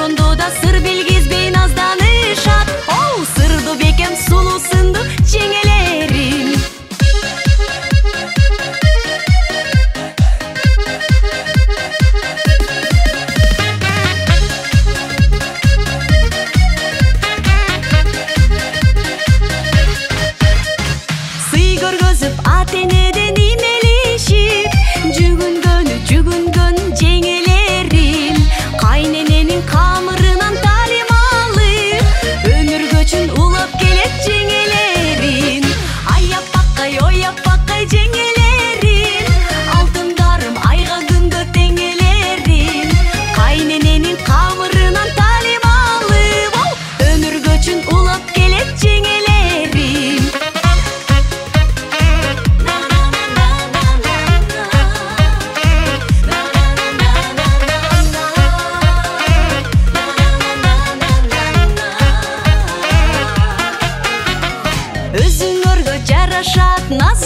Ошондо да сыр билгизбей назданышат. Оу, сырдуу бекем сулуу сындуу жеңелерим. Сый көргөзүп ата энеден имелишип, жүгүнгөн жеңелерим. Кайнененин камырынан талим алып, өмүргөчүн улап келет жеңелерим. Аяпакай, ояпакай жеңелерим, алтындарым айга күнгө теңелерим. Кайнененин камырынан талим алып, өмүргөчүн улап келет жеңелерим. Өзүңөргө жарашат наз